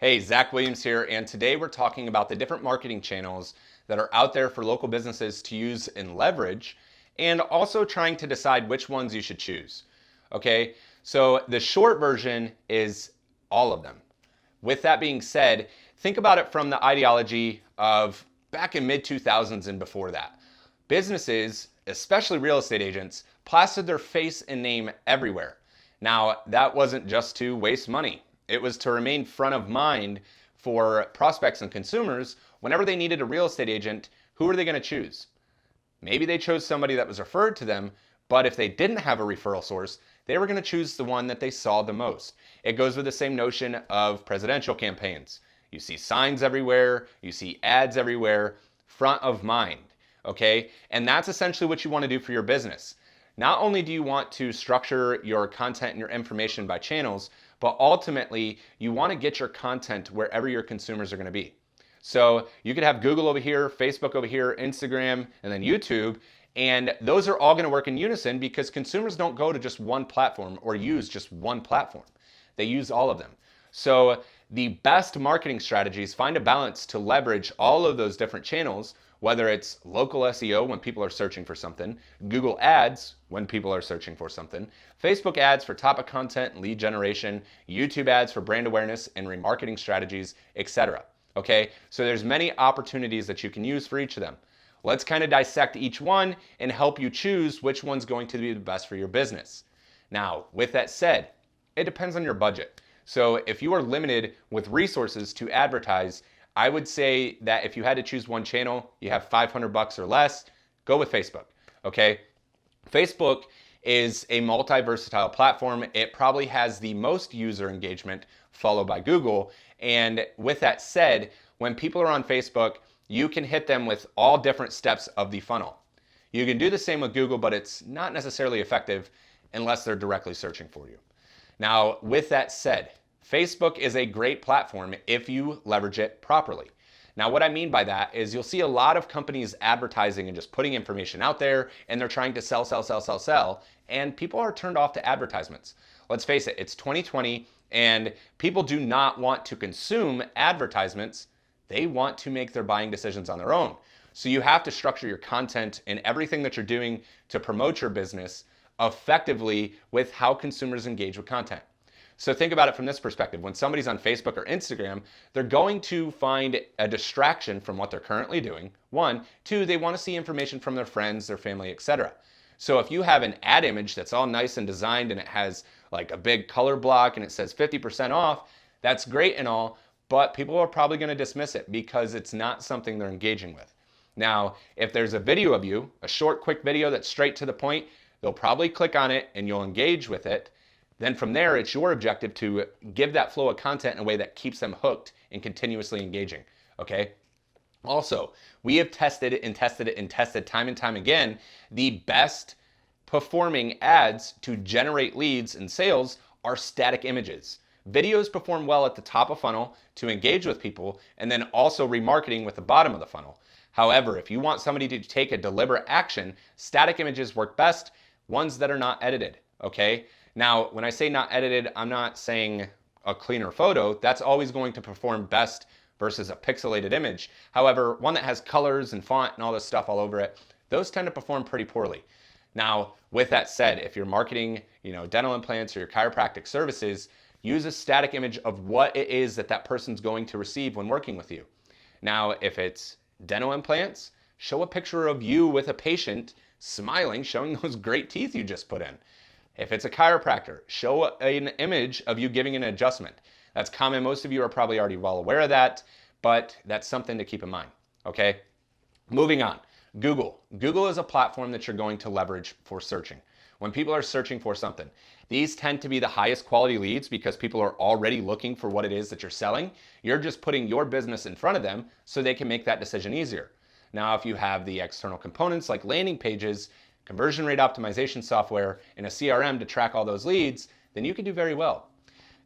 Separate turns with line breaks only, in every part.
Hey, Zach Williams here, and today we're talking about the different marketing channels that are out there for local businesses to use and leverage, and also trying to decide which ones you should choose. Okay, so the short version is all of them. With that being said, think about it from the ideology of back in mid-2000s and before that. Businesses, especially real estate agents, plastered their face and name everywhere. Now, that wasn't just to waste money. It was to remain front of mind for prospects and consumers. Whenever they needed a real estate agent, who were they going to choose? Maybe they chose somebody that was referred to them, but if they didn't have a referral source, they were going to choose the one that they saw the most. It goes with the same notion of presidential campaigns. You see signs everywhere, you see ads everywhere, front of mind, okay? And that's essentially what you want to do for your business. Not only do you want to structure your content and your information by channels, but ultimately you want to get your content wherever your consumers are going to be. So you could have Google over here, Facebook over here, Instagram, and then YouTube, and those are all going to work in unison because consumers don't go to just one platform or use just one platform. They use all of them. So the best marketing strategies find a balance to leverage all of those different channels, whether it's local SEO when people are searching for something, Google Ads when people are searching for something, Facebook ads for topic content and lead generation, YouTube ads for brand awareness and remarketing strategies, etc. Okay, so there's many opportunities that you can use for each of them. Let's kind of dissect each one and help you choose which one's going to be the best for your business. Now, with that said, it depends on your budget. So if you are limited with resources to advertise, I would say that if you had to choose one channel, you have $500 or less, go with Facebook, okay? Facebook is a multi-versatile platform. It probably has the most user engagement, followed by Google. And with that said, when people are on Facebook, you can hit them with all different steps of the funnel. You can do the same with Google, but it's not necessarily effective unless they're directly searching for you. Now, with that said, Facebook is a great platform if you leverage it properly. Now, what I mean by that is you'll see a lot of companies advertising and just putting information out there, and they're trying to sell, and people are turned off to advertisements. Let's face it, it's 2020, and people do not want to consume advertisements. They want to make their buying decisions on their own. So you have to structure your content and everything that you're doing to promote your business effectively with how consumers engage with content. So think about it from this perspective. When somebody's on Facebook or Instagram, they're going to find a distraction from what they're currently doing. One, two, they want to see information from their friends, their family, etc. So if you have an ad image that's all nice and designed and it has like a big color block and it says 50% off, that's great and all, but people are probably going to dismiss it because it's not something they're engaging with. Now, if there's a video of you, a short, quick video that's straight to the point, they'll probably click on it and you'll engage with it. Then from there, it's your objective to give that flow of content in a way that keeps them hooked and continuously engaging, okay? Also, we have tested it and tested it and tested time and time again. The best performing ads to generate leads and sales are static images. Videos perform well at the top of funnel to engage with people, and then also remarketing with the bottom of the funnel. However, if you want somebody to take a deliberate action, static images work best, ones that are not edited, okay? Now, when I say not edited, I'm not saying a cleaner photo. That's always going to perform best versus a pixelated image. However, one that has colors and font and all this stuff all over it, those tend to perform pretty poorly. Now, with that said, if you're marketing, dental implants or your chiropractic services, use a static image of what it is that that person's going to receive when working with you. Now, if it's dental implants, show a picture of you with a patient smiling, showing those great teeth you just put in. If it's a chiropractor, show an image of you giving an adjustment. That's common. Most of you are probably already well aware of that, but that's something to keep in mind, okay? Moving on, Google. Google is a platform that you're going to leverage for searching. When people are searching for something, these tend to be the highest quality leads because people are already looking for what it is that you're selling. You're just putting your business in front of them so they can make that decision easier. Now, if you have the external components like landing pages, conversion rate optimization software, and a CRM to track all those leads, then you can do very well.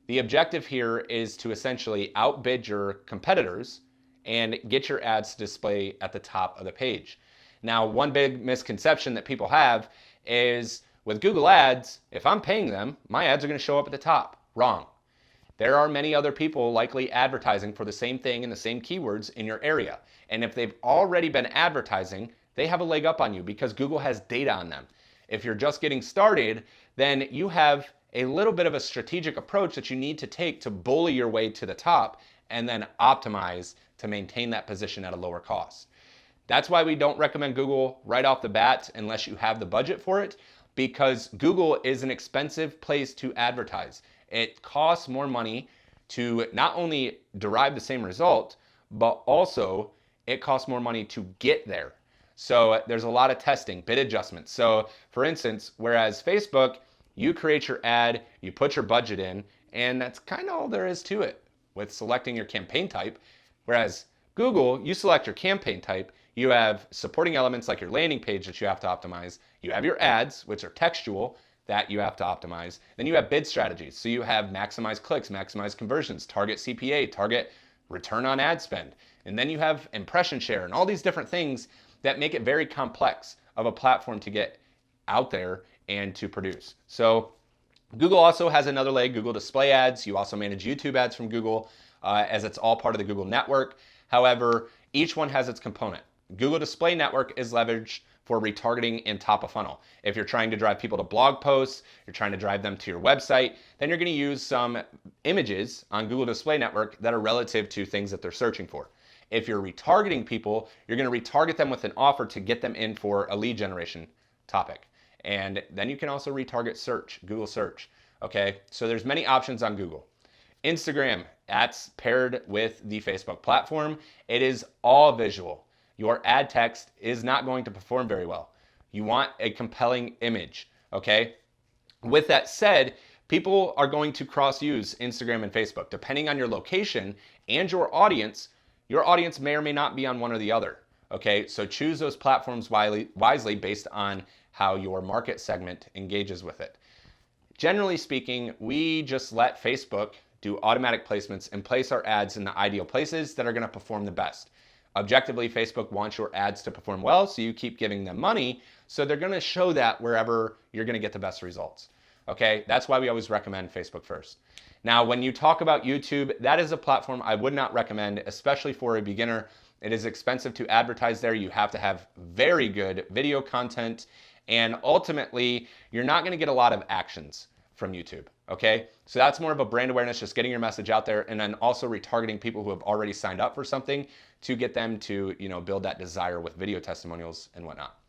The objective here is to essentially outbid your competitors and get your ads to display at the top of the page. Now, one big misconception that people have is with Google Ads, if I'm paying them, my ads are going to show up at the top. Wrong. there are many other people likely advertising for the same thing and the same keywords in your area. And if they've already been advertising, they have a leg up on you because Google has data on them. If you're just getting started, then you have a little bit of a strategic approach that you need to take to bully your way to the top and then optimize to maintain that position at a lower cost. That's why we don't recommend Google right off the bat unless you have the budget for it, because Google is an expensive place to advertise. It costs more money to not only derive the same result, but also it costs more money to get there. So there's a lot of testing, bid adjustments. So for instance, whereas Facebook, you create your ad, you put your budget in, and that's kind of all there is to it with selecting your campaign type. Whereas Google, you select your campaign type, you have supporting elements like your landing page that you have to optimize. You have your ads, which are textual, that you have to optimize. Then you have bid strategies. So you have maximize clicks, maximize conversions, target CPA, target return on ad spend. And then you have impression share and all these different things that make it very complex of a platform to get out there and to produce. So Google also has another leg, Google Display Ads. You also manage YouTube ads from Google as it's all part of the Google network. However, each one has its component. Google Display Network is leveraged for retargeting and top of funnel. If you're trying to drive people to blog posts, you're trying to drive them to your website, then you're going to use some images on Google Display Network that are relative to things that they're searching for. If you're retargeting people, you're going to retarget them with an offer to get them in for a lead generation topic. And then you can also retarget search, Google search. Okay, so there's many options on Google. Instagram, that's paired with the Facebook platform. It is all visual. Your ad text is not going to perform very well. You want a compelling image, okay? With that said, people are going to cross-use Instagram and Facebook. Depending on your location and your audience may or may not be on one or the other, okay? So choose those platforms wisely based on how your market segment engages with it. Generally speaking, we just let Facebook do automatic placements and place our ads in the ideal places that are going to perform the best. Objectively, Facebook wants your ads to perform well, so you keep giving them money, so they're going to show that wherever you're going to get the best results. Okay, that's why we always recommend Facebook first. Now, when you talk about YouTube, that is a platform I would not recommend, especially for a beginner. It is expensive to advertise there. You have to have very good video content, and ultimately, you're not going to get a lot of actions from YouTube, okay? So that's more of a brand awareness, just getting your message out there, and then also retargeting people who have already signed up for something to get them to, build that desire with video testimonials and whatnot.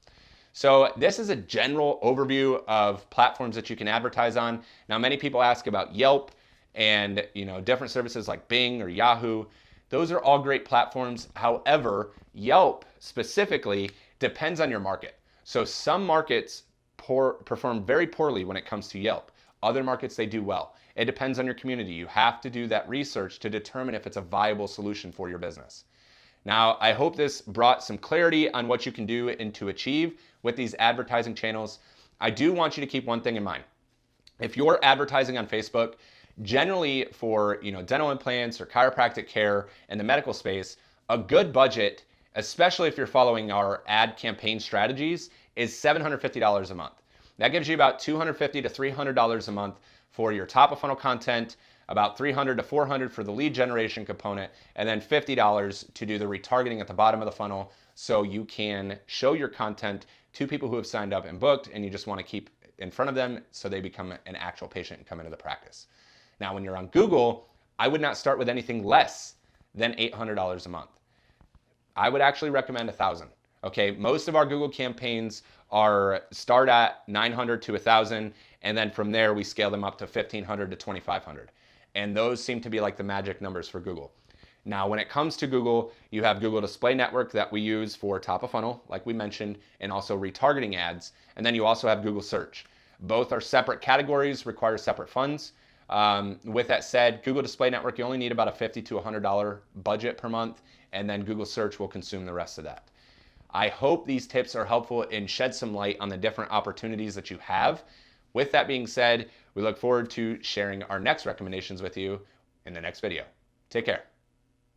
So this is a general overview of platforms that you can advertise on. Now, many people ask about Yelp and, different services like Bing or Yahoo. Those are all great platforms. However, Yelp specifically depends on your market. So some markets perform very poorly when it comes to Yelp. Other markets, they do well. It depends on your community. You have to do that research to determine if it's a viable solution for your business. Now, I hope this brought some clarity on what you can do and to achieve with these advertising channels. I do want you to keep one thing in mind. If you're advertising on Facebook, generally for dental implants or chiropractic care in the medical space, a good budget, especially if you're following our ad campaign strategies, is $750 a month. That gives you about $250 to $300 a month for your top of funnel content, about $300 to $400 for the lead generation component, and then $50 to do the retargeting at the bottom of the funnel so you can show your content to people who have signed up and booked, and you just want to keep in front of them so they become an actual patient and come into the practice. Now, when you're on Google, I would not start with anything less than $800 a month. I would actually recommend $1,000. Okay, most of our Google campaigns start at $900 to $1,000, and then from there we scale them up to $1,500 to $2,500. And those seem to be like the magic numbers for Google. Now, when it comes to Google, you have Google Display Network that we use for top of funnel, like we mentioned, and also retargeting ads. And then you also have Google Search. Both are separate categories, require separate funds. With that said, Google Display Network, you only need about a $50 to $100 budget per month, and then Google Search will consume the rest of that. I hope these tips are helpful and shed some light on the different opportunities that you have. With that being said, we look forward to sharing our next recommendations with you in the next video. Take care.